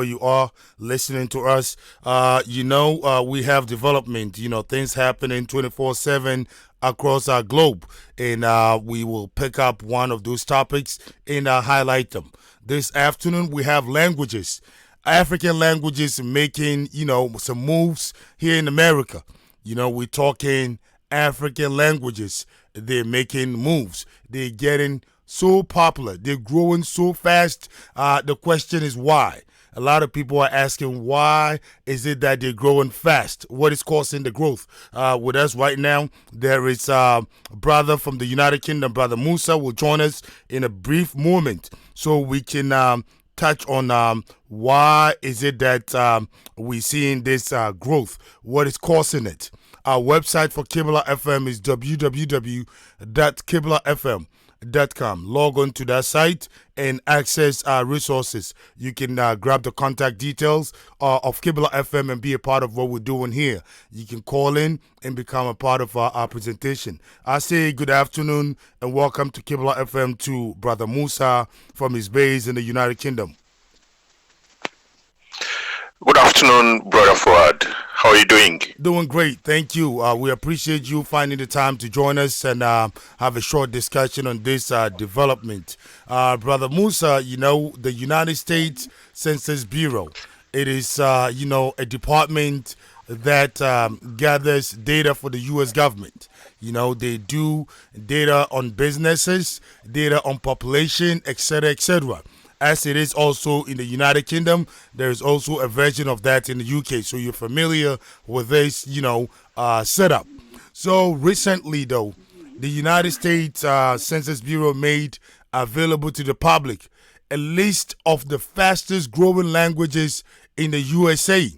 you are listening to us. We have development, things happening 24/7 across our globe. And we will pick up one of those topics and highlight them. This afternoon, we have languages. African languages making, some moves here in America. We're talking African languages. They're making moves. They're getting so popular. They're growing so fast. The question is why? A lot of people are asking why is it that they're growing fast? What is causing the growth? With us right now, there is a brother from the United Kingdom, Brother Musa, will join us in a brief moment so we can touch on why is it that we're seeing this growth? What is causing it? Our website for Kibla FM is www.kiblafm.com. Log on to that site and access our resources. You can grab the contact details of Kibla FM and be a part of what we're doing here. You can call in and become a part of our presentation. I say good afternoon and welcome to Kibla FM to Brother Musa from his base in the United Kingdom. Good afternoon, Brother Fuad. How are you doing? Doing great, thank you. We appreciate you finding the time to join us and have a short discussion on this development. Brother Musa, the United States Census Bureau, it is, a department that gathers data for the U.S. government. They do data on businesses, data on population, etc., etc. As it is also in the United Kingdom, there is also a version of that in the UK. So you're familiar with this, setup. So recently, though, the United States Census Bureau made available to the public a list of the fastest growing languages in the USA.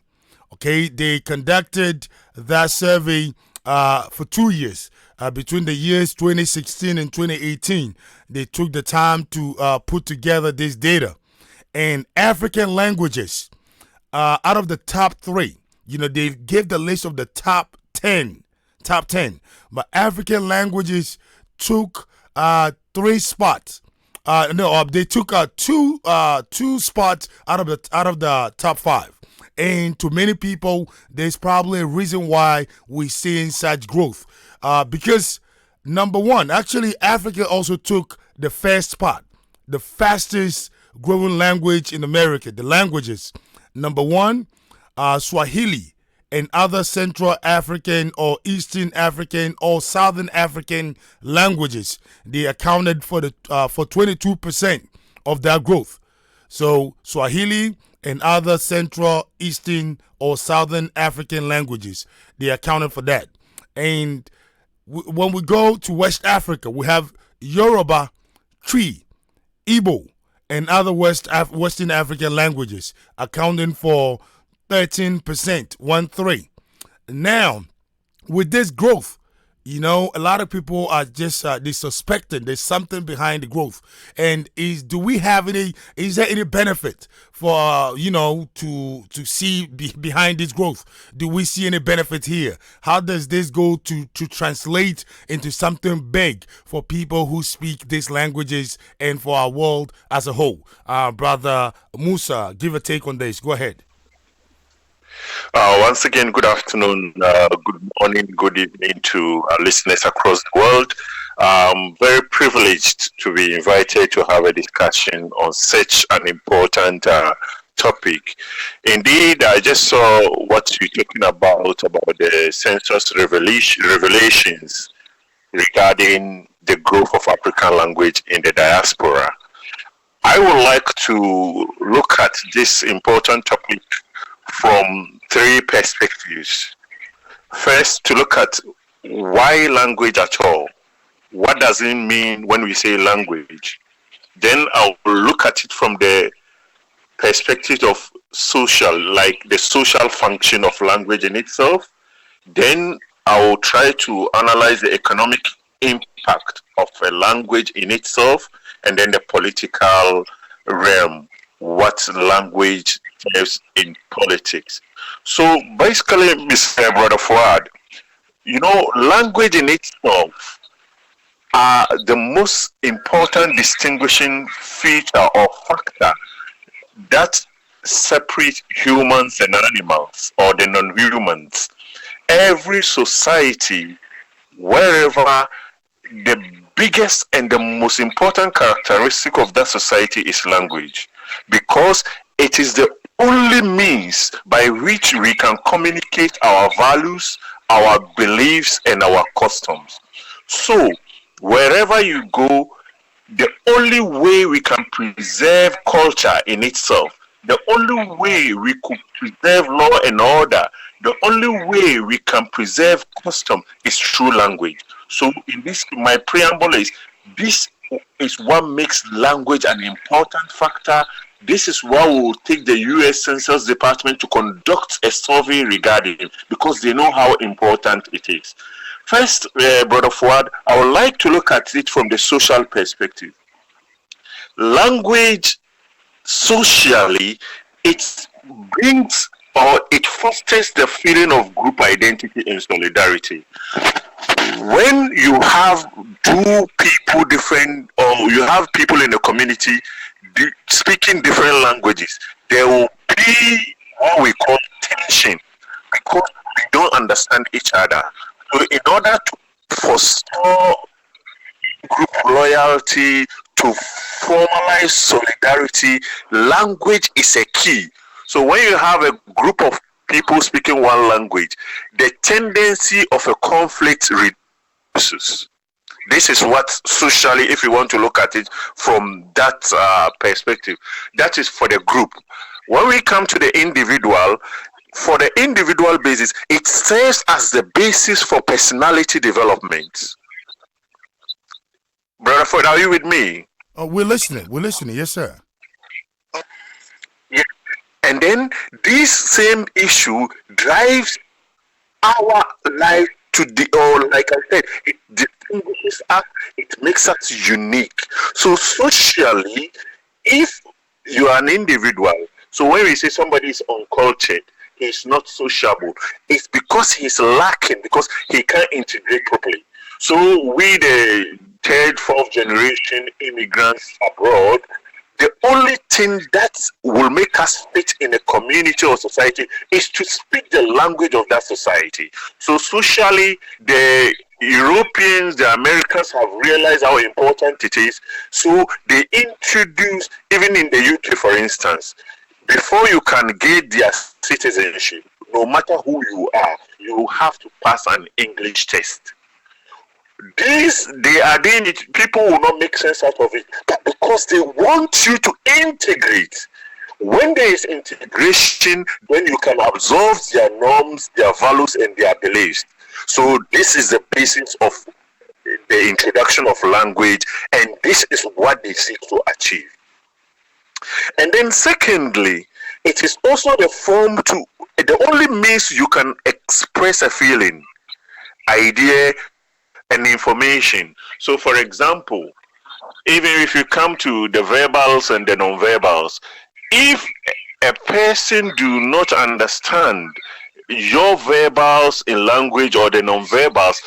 Okay, they conducted that survey for 2 years. Between the years 2016 and 2018, they took the time to put together this data. And African languages, out of the top three, they gave the list of the top 10. But African languages took 3 spots. They took two spots out of the top 5. And to many people, there's probably a reason why we're seeing such growth. Because number one, actually, Africa also took the first spot, the fastest growing language in America. The languages, number one, Swahili and other Central African or Eastern African or Southern African languages. They accounted for 22% of that growth. So Swahili and other Central, Eastern, or Southern African languages, they accounted for that. And when we go to West Africa, we have Yoruba, Twi, Igbo, and other Western African languages, accounting for 13%, 1-3. Now, with this growth, a lot of people are just they suspecting there's something behind the growth. And is there any benefit for to see behind this growth? Do we see any benefit here? How does this go to translate into something big for people who speak these languages and for our world as a whole? Brother Musa, give a take on this. Go ahead. Once again, good afternoon, good morning, good evening to our listeners across the world. Very privileged to be invited to have a discussion on such an important topic. Indeed, I just saw what you're talking about the census revelations regarding the growth of African language in the diaspora. I would like to look at this important topic from 3 perspectives. First, to look at why language at all. What does it mean when we say language? Then I'll look at it from the perspective of social, like the social function of language in itself. Then I will try to analyze the economic impact of a language in itself, and then the political realm, what language serves in politics. So basically, Mr. Brother Fuad, language in itself are the most important distinguishing feature or factor that separate humans and animals or the non-humans. Every society, wherever, the biggest and the most important characteristic of that society is language, because it is the only means by which we can communicate our values, our beliefs, and our customs. So, wherever you go, the only way we can preserve culture in itself, the only way we could preserve law and order, the only way we can preserve custom is through language. So, in this, my preamble is this is what makes language an important factor. This is why we will take the US Census Department to conduct a survey regarding it, because they know how important it is. First, Brother Fuad, I would like to look at it from the social perspective. Language, socially, it brings or it fosters the feeling of group identity and solidarity. When you have two people different, or you have people in the community speaking different languages, there will be what we call tension, because we don't understand each other. So in order to foster group loyalty, to formalize solidarity, language is a key. So when you have a group of people speaking one language, the tendency of a conflict reduces. This is what socially, if you want to look at it from that perspective, that is for the group. When we come to the individual, for the individual basis, it serves as the basis for personality development. Brother Ford, are you with me? Oh, we're listening. We're listening. Yes, sir. Yeah. And then this same issue drives our life to the, or like I said, it distinguishes us, it makes us unique. So socially, if you are an individual, so when we say somebody is uncultured, he's not sociable, it's because he's lacking, because he can't integrate properly. So we, the third, fourth generation immigrants abroad, the only thing that will make us fit in a community or society is to speak the language of that society. So socially, the Europeans, the Americans have realized how important it is. So they introduce, even in the UK, for instance, before you can get their citizenship, no matter who you are, you have to pass an English test. This, they are doing it, people will not make sense out of it, but because they want you to integrate. When there is integration, then you can absorb their norms, their values, and their beliefs. So this is the basis of the introduction of language, and this is what they seek to achieve. And then secondly, it is also the form to, the only means you can express a feeling, idea, and information. So for example, even if you come to the verbals and the non-verbals, if a person do not understand your verbals in language or the non-verbals,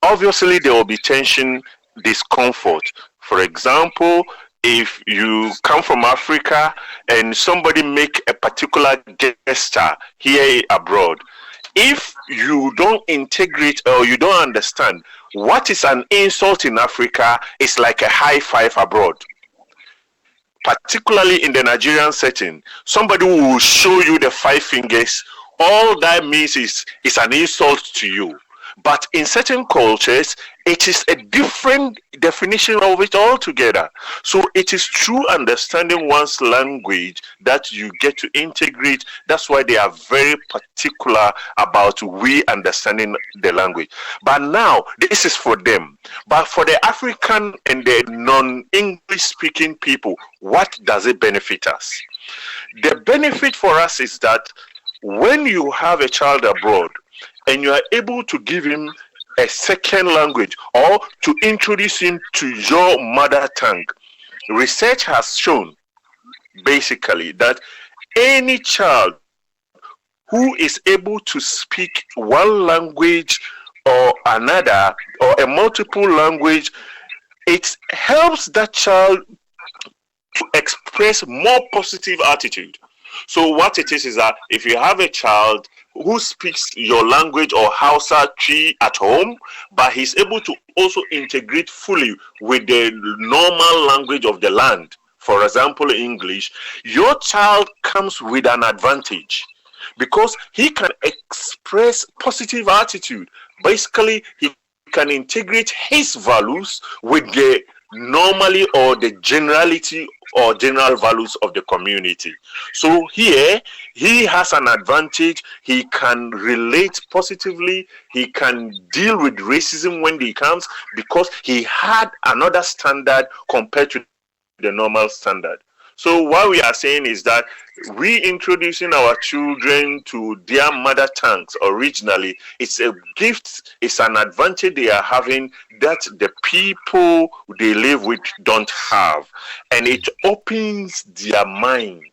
obviously there will be tension, discomfort. For example, if you come from Africa and somebody make a particular gesture here abroad, if you don't integrate or you don't understand what is an insult in Africa, is like a high five abroad. Particularly in the Nigerian setting, somebody will show you the five fingers. All that means is an insult to you. But in certain cultures, it is a different definition of it altogether. So it is through understanding one's language that you get to integrate. That's why they are very particular about we understanding the language. But now, this is for them. But for the African and the non-English speaking people, what does it benefit us? The benefit for us is that when you have a child abroad, and you are able to give him a second language or to introduce him to your mother tongue, research has shown basically that any child who is able to speak one language or another or a multiple language, it helps that child to express more positive attitude. So what it is that if you have a child who speaks your language or Hausa tree at home, but he's able to also integrate fully with the normal language of the land, for example, English, your child comes with an advantage because he can express positive attitude. Basically, he can integrate his values with the normally or the generality or general values of the community. So here he has an advantage. He can relate positively. He can deal with racism when he comes because he had another standard compared to the normal standard. So what we are saying is that reintroducing our children to their mother tongues originally, it's a gift, it's an advantage they are having that the people they live with don't have. And it opens their mind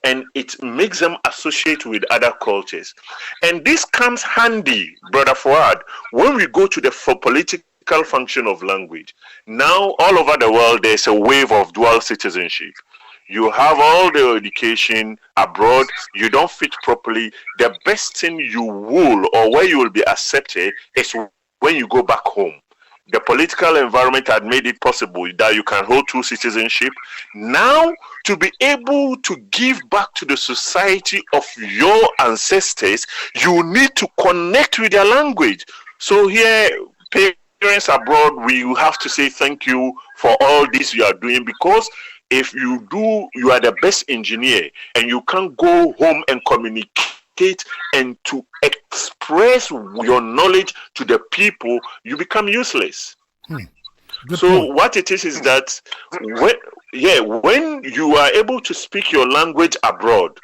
and it makes them associate with other cultures. And this comes handy, Brother Fuad, when we go to the political function of language. Now, all over the world, there's a wave of dual citizenship. You have all the education abroad, you don't fit properly. The best thing you will or where you will be accepted is when you go back home. The political environment had made it possible that you can hold two citizenship. Now, to be able to give back to the society of your ancestors, you need to connect with their language. So here, parents abroad, we have to say thank you for all this you are doing, because if you do, you are the best engineer and you can't go home and communicate and to express your knowledge to the people, you become useless. So point. what it is that when you are able to speak your language abroad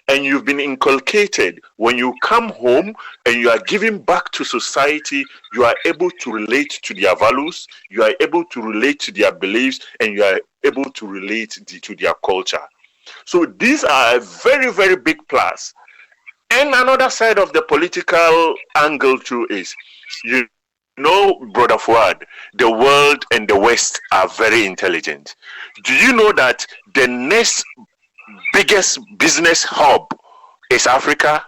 and you've been inculcated, when you come home and you are giving back to society, you are able to relate to their values, you are able to relate to their beliefs, and you are able to relate to their culture. So these are a very, very big plus. And another side of the political angle too is, you know, Brother Fuad, the world and the West are very intelligent. Do you know that the next biggest business hub is Africa?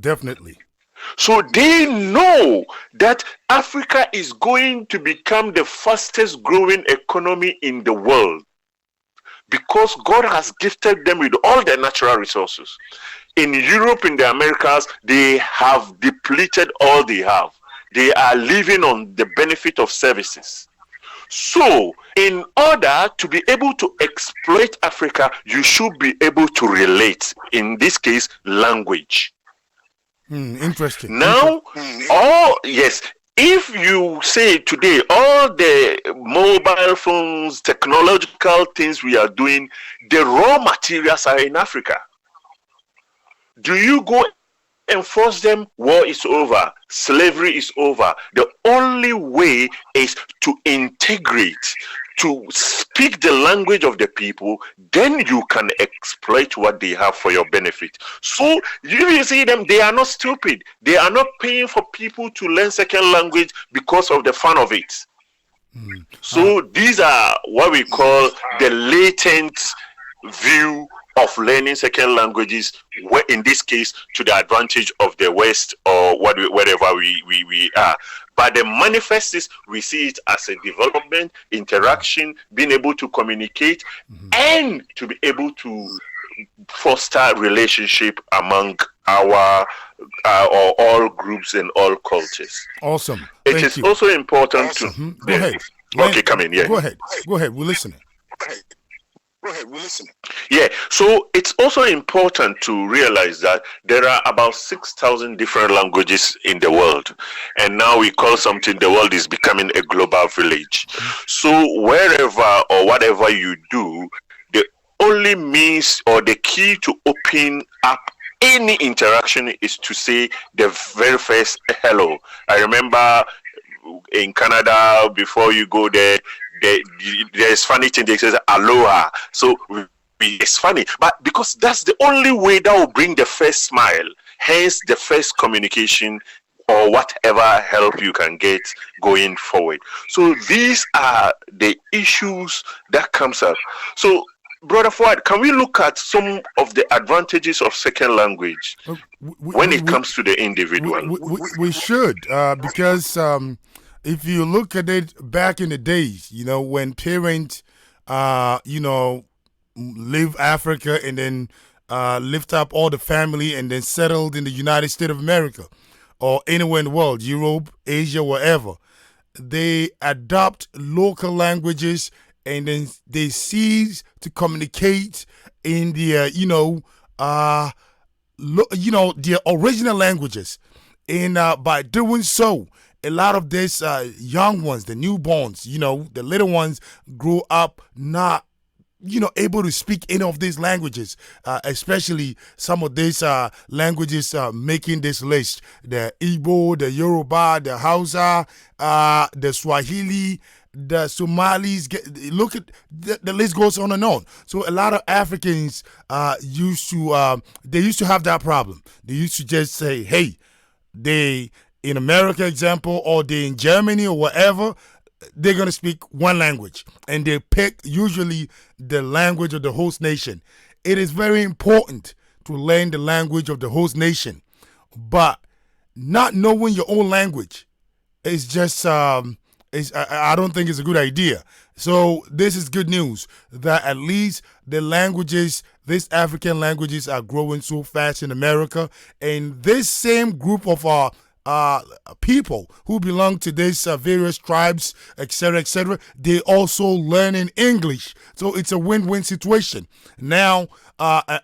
Definitely. So they know that Africa is going to become the fastest growing economy in the world because God has gifted them with all the natural resources. In Europe, in the Americas, they have depleted all they have. They are living on the benefit of services. So, in order to be able to exploit Africa, you should be able to relate. In this case, language. Interesting. Now, if you say today all the mobile phones, technological things we are doing, the raw materials are in Africa. Do you go and force them? War is over. Slavery is over. The only way is to integrate, to speak the language of the people, then you can exploit what they have for your benefit. So you see them, they are not stupid. They are not paying for people to learn second language because of the fun of it. So these are what we call the latent view of learning second languages, in this case to the advantage of the West or wherever we are. But the manifest is we see it as a development, interaction, being able to communicate, and to be able to foster relationship among our or all groups and all cultures. Awesome. It is also important to Go ahead. Okay, come in. Yeah. Go ahead. We're listening. Yeah, so it's also important to realize that there are about 6,000 different languages in the world, and now we call something, the world is becoming a global village. So wherever or whatever you do, the only means or the key to open up any interaction is to say the very first hello. I remember in Canada, before you go there, there's funny thing, they say aloha. So it's funny, but because that's the only way that will bring the first smile, hence the first communication or whatever help you can get going forward. So these are the issues that comes up. So Brother Fuad, can we look at some of the advantages of second language when it comes to the individual? We should, because if you look at it back in the days, when parents, leave Africa and then lift up all the family and then settled in the United States of America or anywhere in the world, Europe, Asia, wherever, they adopt local languages and then they cease to communicate in their, their original languages. And by doing so, a lot of these young ones, the newborns, the little ones, grow up not able to speak any of these languages, especially some of these languages making this list: the Igbo, the Yoruba, the Hausa, the Swahili, the Somalis. Look at the list goes on and on. So a lot of Africans used to have that problem. They used to just say, "Hey, they in America, example, or they in Germany or whatever." They're going to speak one language and they pick usually the language of the host nation. It is very important to learn the language of the host nation, but not knowing your own language is just, I don't think it's a good idea. So this is good news that at least the languages, these African languages are growing so fast in America, and this same group of people who belong to these various tribes, etc., they also learning English. So it's a win-win situation. Now,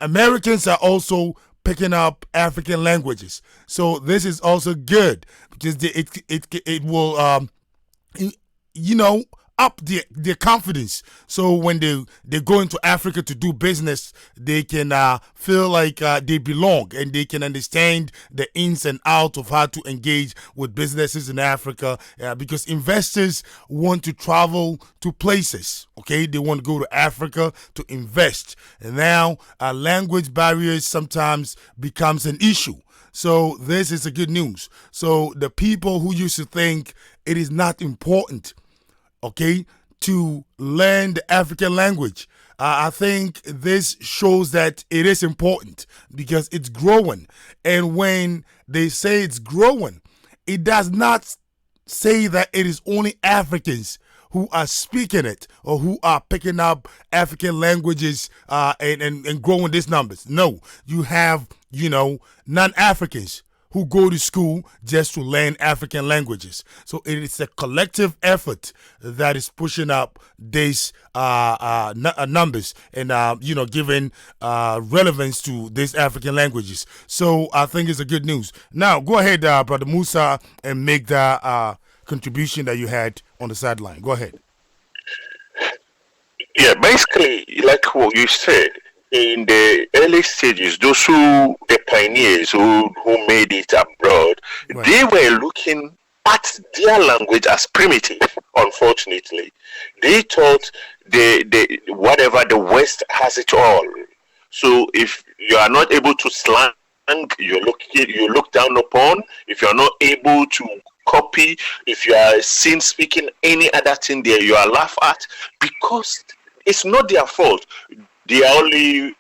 Americans are also picking up African languages. So this is also good because it will, up their confidence. So when they go into Africa to do business, they can feel like they belong and they can understand the ins and outs of how to engage with businesses in Africa, because investors want to travel to places. Okay, they want to go to Africa to invest. And now language barriers sometimes becomes an issue. So this is a good news. So the people who used to think it is not important, okay, to learn the African language, I think this shows that it is important because it's growing. And when they say it's growing, it does not say that it is only Africans who are speaking it or who are picking up African languages and growing these numbers. No, you have, non-Africans who go to school just to learn African languages. So it is a collective effort that is pushing up these numbers and, giving relevance to these African languages. So I think it's a good news. Now, go ahead, Brother Musa, and make that contribution that you had on the sideline. Go ahead. Yeah, basically, like what you said, in the early stages, those the pioneers who made it abroad, Right. they were looking at their language as primitive. Unfortunately, they thought whatever the West has it all. So if you are not able to slang, you look down upon. If you are not able to copy, if you are seen speaking any other thing there, you are laughed at because it's not their fault. They are only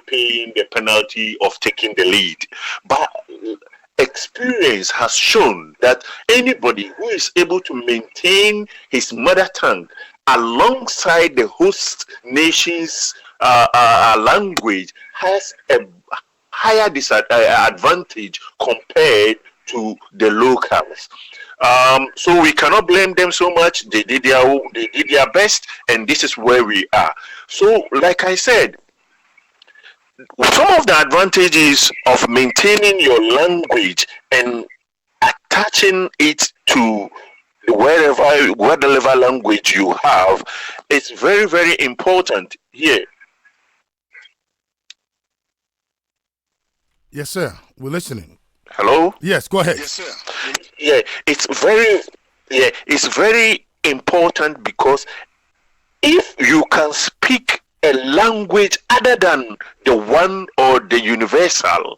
paying the penalty of taking the lead. But experience has shown that anybody who is able to maintain his mother tongue alongside the host nation's language has a higher advantage compared to the locals. So we cannot blame them so much. They did their best, and this is where we are. So, like I said, some of the advantages of maintaining your language and attaching it to whatever language you have is very, very important here. Yes, sir. We're listening. Hello? Yes, go ahead. Yes, sir. Yeah, it's very important because if you can speak a language other than the one or the universal,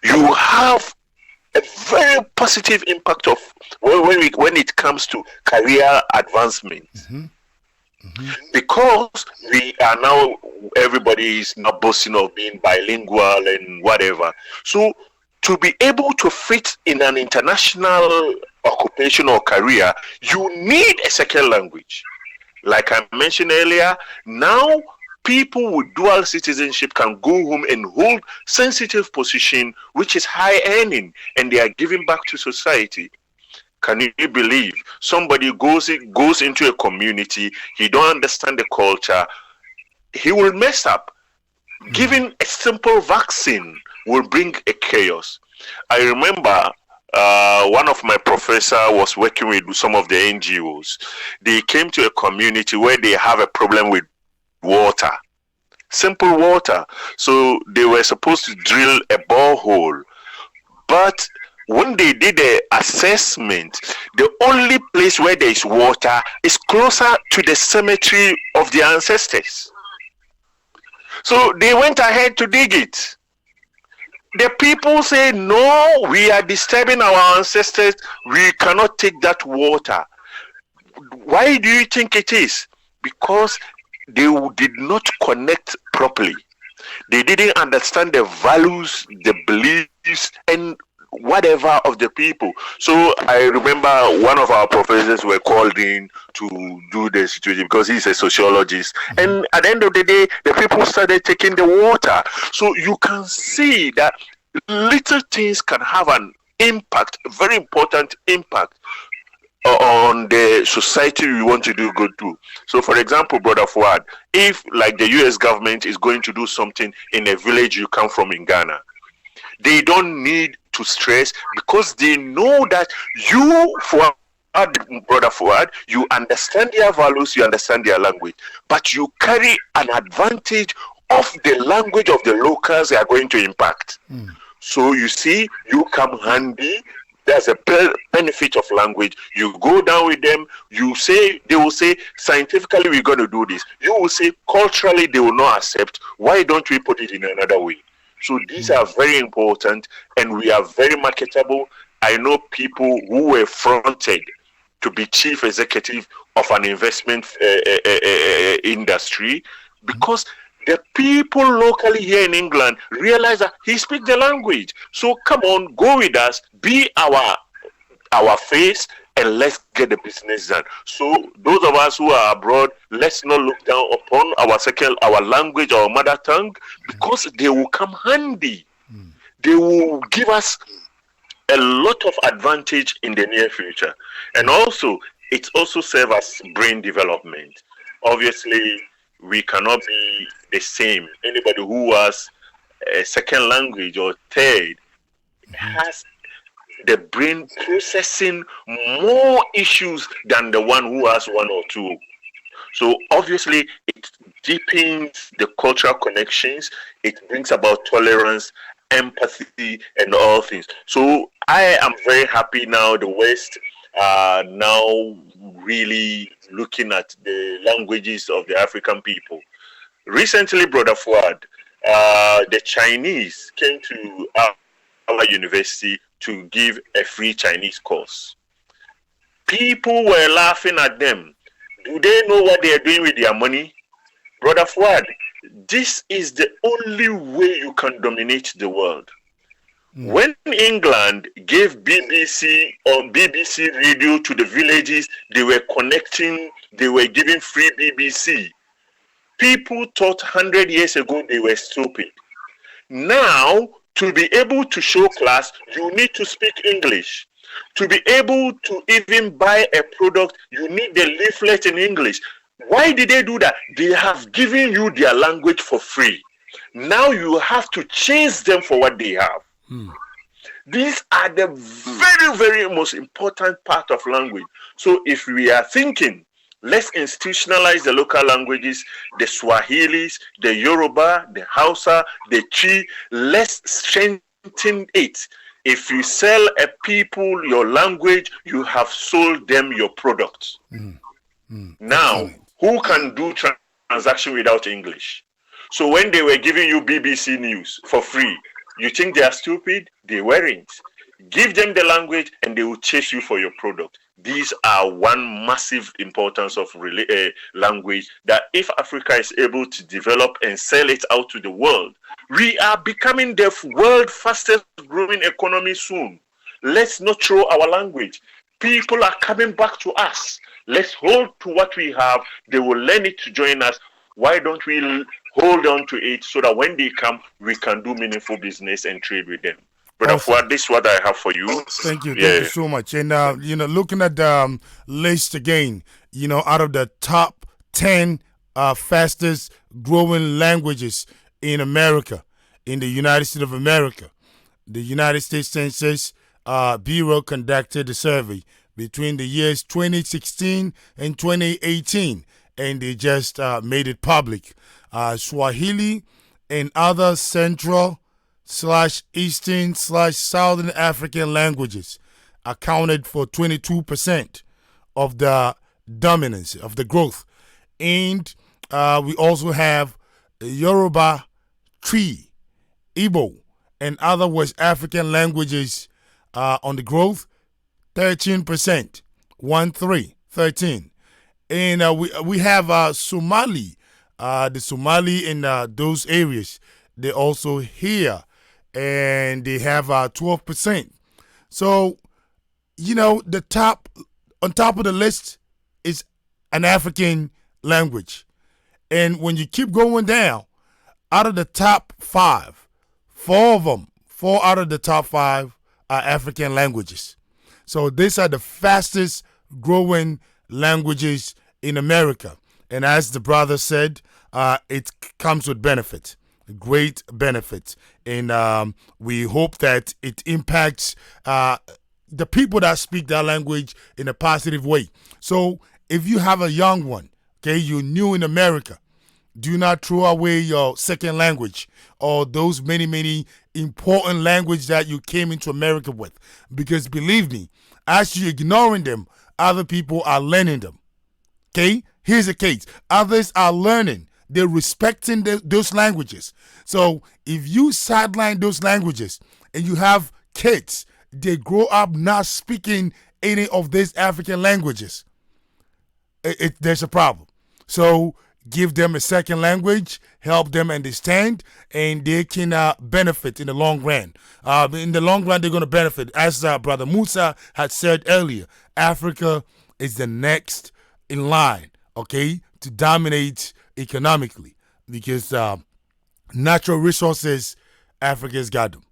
you have a very positive impact of when it comes to career advancement. Because we are now, everybody is now boasting of being bilingual and whatever. So to be able to fit in an international occupation or career, you need a second language. Like I mentioned earlier, now people with dual citizenship can go home and hold sensitive position, which is high earning, and they are giving back to society. Can you believe somebody goes into a community, he don't understand the culture, he will mess up. Giving a simple vaccine will bring a chaos. I remember one of my professor was working with some of the NGOs. They came to a community where they have a problem with water, simple water. So they were supposed to drill a borehole, but when they did the assessment, the only place where there is water is closer to the cemetery of their ancestors. So they went ahead to dig it. The people say, no, we are disturbing our ancestors. We cannot take that water. Why do you think it is? Because they did not connect properly. They didn't understand the values, the beliefs, and whatever of the people. So I remember one of our professors were called in to do the situation because he's a sociologist. And at the end of the day, the people started taking the water. So you can see that little things can have an impact, a very important impact on the society we want to do good to. So for example, Brother Fuad, if like the US government is going to do something in a village you come from in Ghana, they don't need to stress because they know that you, Brother Fuad, you understand their values, you understand their language, but you carry an advantage of the language of the locals they are going to impact. So you see, you come handy. There's a benefit of language. You go down with them, you say, they will say, scientifically we're going to do this. You will say, culturally they will not accept. Why don't we put it in another way? So these are very important, and we are very marketable. I know people who were fronted to be chief executive of an investment industry because the people locally here in England realize that he speaks the language. So come on, go with us, be our face, and let's get the business done. So those of us who are abroad, let's not look down upon our language, our mother tongue, because they will come handy. They will give us a lot of advantage in the near future. And also, it also serves as brain development. Obviously, we cannot be the same. Anybody who has a second language or third has the brain processing more issues than the one who has one or two. So obviously it deepens the cultural connections, it brings about tolerance, empathy, and all things. So I am very happy now the West are now really looking at the languages of the African people. Recently, Brother Fuad, the Chinese came to our university to give a free Chinese course. People were laughing at them. Do they know what they are doing with their money? Brother Fuad, this is the only way you can dominate the world. When England gave BBC or BBC radio to the villages, they were connecting, they were giving free BBC. People thought 100 years ago they were stupid. Now, to be able to show class, you need to speak English. To be able to even buy a product, you need the leaflet in English. Why did they do that? They have given you their language for free. Now you have to chase them for what they have. These are the very, very most important part of language. So if we are thinking, let's institutionalize the local languages, the Swahilis, the Yoruba, the Hausa, the Chi, let's strengthen it. If you sell a people your language, you have sold them your products. Now, who can do transaction without English? So when they were giving you BBC News for free, you think they are stupid? They weren't. Give them the language and they will chase you for your product. These are one massive importance of language, that if Africa is able to develop and sell it out to the world, we are becoming the world fastest growing economy soon. Let's not throw our language. People are coming back to us. Let's hold to what we have. They will learn it to join us. Why don't we hold on to it so that when they come, we can do meaningful business and trade with them? But Awesome. this is what I have for you. Thank you. Thank you so much. And, looking at the list again, out of the top 10 fastest growing languages in America, in the United States of America, the United States Census Bureau conducted a survey between the years 2016 and 2018, and they just made it public. Swahili and other Central / Eastern / Southern African languages accounted for 22% of the dominance, of the growth. And we also have Yoruba, Tree, Igbo, and other West African languages on the growth, 13%, 13. And we have Somali, the Somali in those areas, they also here, and they have 12%. So, the on top of the list is an African language. And when you keep going down, out of the top 5, 4 out of the top 5 are African languages. So these are the fastest growing languages in America. And as the brother said, it comes with benefit, great benefit. And we hope that it impacts the people that speak that language in a positive way. So if you have a young one, okay, you're new in America, do not throw away your second language or those many important languages that you came into America with. Because believe me, as you're ignoring them, other people are learning them. Okay? Here's the case. Others are learning. They're respecting those languages. So if you sideline those languages and you have kids, they grow up not speaking any of these African languages, there's a problem. So give them a second language, help them understand, and they can benefit in the long run. In the long run, they're going to benefit. As Brother Musa had said earlier, Africa is the next in line, okay, to dominate economically, because natural resources, Africa's got them.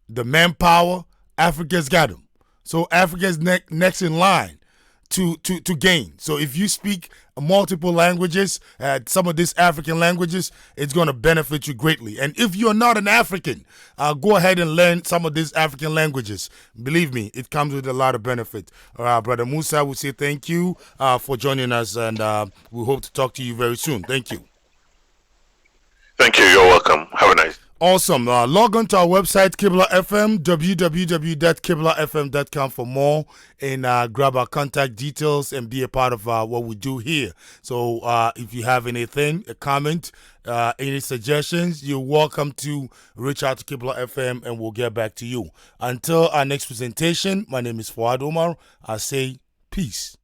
The manpower, Africa's got them. So Africa's next in line to gain. So if you speak multiple languages, some of these African languages, it's going to benefit you greatly. And if you're not an African, go ahead and learn some of these African languages. Believe me, it comes with a lot of benefit. Brother Musa, we say thank you for joining us, and we hope to talk to you very soon. Thank you. Thank you. You're welcome. Have a nice. Awesome. Log on to our website, Kibla FM, www.kiblafm.com for more, and grab our contact details and be a part of what we do here. So if you have anything, a comment, any suggestions, you're welcome to reach out to Kibla FM and we'll get back to you. Until our next presentation, my name is Fuad Omar. I say peace.